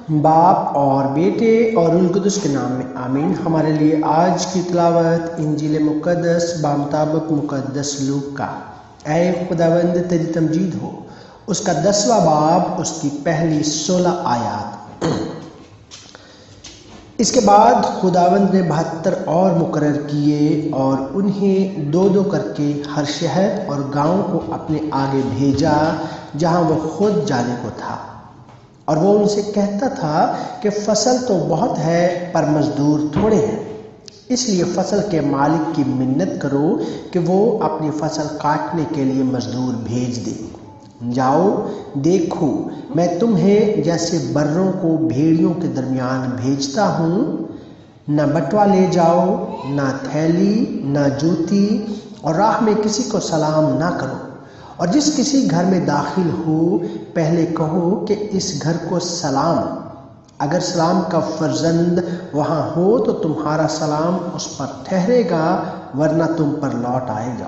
باپ اور بیٹے اور روح القدس کے نام میں آمین۔ ہمارے لیے آج کی تلاوت انجیل مقدس بمطابق مقدس لوکا۔ اے خداوند تیری تمجید ہو، اس کا 10واں باب، اس کی پہلی 16 آیات۔ اس کے بعد خداوند نے 72 اور مقرر کیے اور انہیں 2 کر کے ہر شہر اور گاؤں کو اپنے آگے بھیجا جہاں وہ خود جانے کو تھا، اور وہ ان سے کہتا تھا کہ فصل تو بہت ہے پر مزدور تھوڑے ہیں، اس لیے فصل کے مالک کی منت کرو کہ وہ اپنی فصل کاٹنے کے لیے مزدور بھیج دے۔ جاؤ، دیکھو میں تمہیں جیسے بروں کو بھیڑیوں کے درمیان بھیجتا ہوں، نہ بٹوا لے جاؤ، نہ تھیلی، نہ جوتی، اور راہ میں کسی کو سلام نہ کرو، اور جس کسی گھر میں داخل ہو پہلے کہو کہ اس گھر کو سلام۔ اگر سلام کا فرزند وہاں ہو تو تمہارا سلام اس پر ٹھہرے گا، ورنہ تم پر لوٹ آئے گا،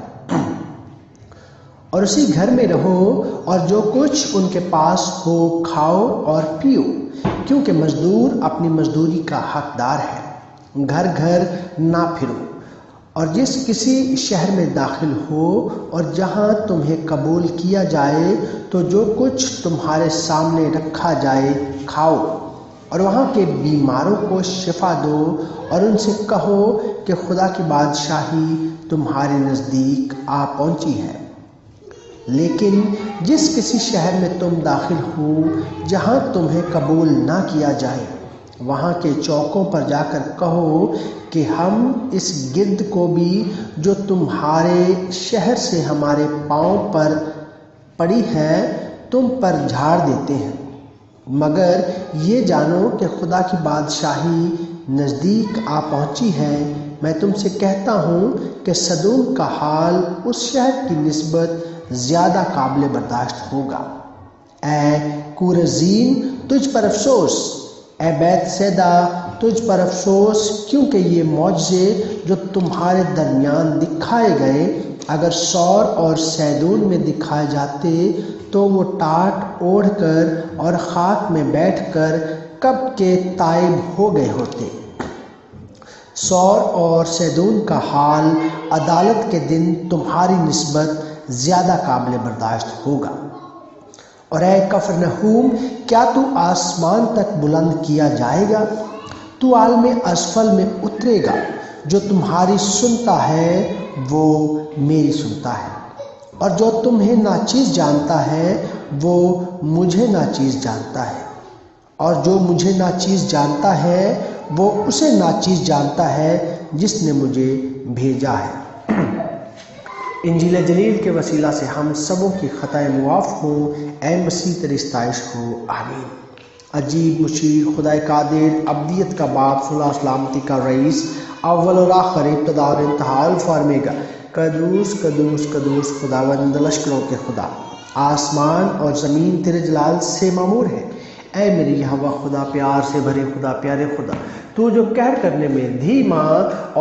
اور اسی گھر میں رہو اور جو کچھ ان کے پاس ہو کھاؤ اور پیو، کیونکہ مزدور اپنی مزدوری کا حقدار ہے۔ گھر گھر نہ پھرو، اور جس کسی شہر میں داخل ہو اور جہاں تمہیں قبول کیا جائے تو جو کچھ تمہارے سامنے رکھا جائے کھاؤ، اور وہاں کے بیماروں کو شفا دو، اور ان سے کہو کہ خدا کی بادشاہی تمہارے نزدیک آ پہنچی ہے۔ لیکن جس کسی شہر میں تم داخل ہو جہاں تمہیں قبول نہ کیا جائے، وہاں کے چوکوں پر جا کر کہو کہ ہم اس گرد کو بھی جو تمہارے شہر سے ہمارے پاؤں پر پڑی ہے تم پر جھاڑ دیتے ہیں، مگر یہ جانو کہ خدا کی بادشاہی نزدیک آ پہنچی ہے۔ میں تم سے کہتا ہوں کہ سدوم کا حال اس شہر کی نسبت زیادہ قابل برداشت ہوگا۔ اے کورزین، تجھ پر افسوس، اے بیت سیدا تجھ پر افسوس، کیونکہ یہ معجزے جو تمہارے درمیان دکھائے گئے اگر سور اور سیدون میں دکھائے جاتے تو وہ ٹاٹ اوڑھ کر اور خاک میں بیٹھ کر کب کے تائب ہو گئے ہوتے۔ سور اور سیدون کا حال عدالت کے دن تمہاری نسبت زیادہ قابل برداشت ہوگا۔ اور اے کفرنہوم، کیا تو آسمان تک بلند کیا جائے گا؟ تو عالم اسفل میں اترے گا۔ جو تمہاری سنتا ہے وہ میری سنتا ہے، اور جو تمہیں ناچیز جانتا ہے وہ مجھے ناچیز جانتا ہے، اور جو مجھے ناچیز جانتا ہے وہ اسے ناچیز جانتا ہے جس نے مجھے بھیجا ہے۔ انجیل جلیل کے وسیلہ سے ہم سبوں کی خطائیں معاف ہوں، اے مسیح تیری ستائش ہو، آمین۔ عجیب مشیر، خدائے قادر، ابدیت کا باپ، صلح سلامتی کا رئیس، اول اور آخر، ابتدا اور انتہا، الفا اور اومیگا، قدوس قدوس قدوس خداوند لشکروں کے خدا، آسمان اور زمین تیرے جلال سے معمور ہے۔ اے میری یہوہ خدا، پیار سے بھرے خدا، پیارے خدا، تو جو قہر کرنے میں دھیما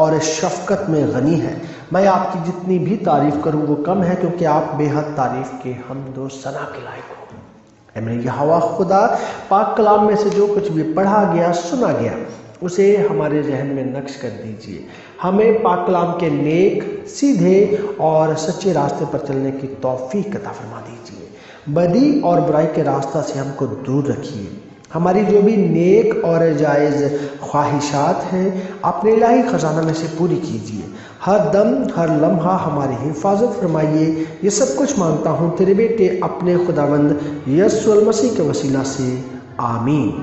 اور شفقت میں غنی ہے، میں آپ کی جتنی بھی تعریف کروں وہ کم ہے، کیونکہ آپ بے حد تعریف کے حمد و ثنا کے لائق ہو۔ اے میرے یہوہ خدا، پاک کلام میں سے جو کچھ بھی پڑھا گیا سنا گیا اسے ہمارے ذہن میں نقش کر دیجئے۔ ہمیں پاک کلام کے نیک، سیدھے اور سچے راستے پر چلنے کی توفیق عطا فرما دیجئے۔ بدی اور برائی کے راستہ سے ہم کو دور رکھیے۔ ہماری جو بھی نیک اور جائز خواہشات ہیں اپنے الہی خزانہ میں سے پوری کیجیے۔ ہر دم ہر لمحہ ہماری حفاظت فرمائیے۔ یہ سب کچھ مانگتا ہوں تیرے بیٹے اپنے خداوند یسوع المسیح کے وسیلہ سے، آمین۔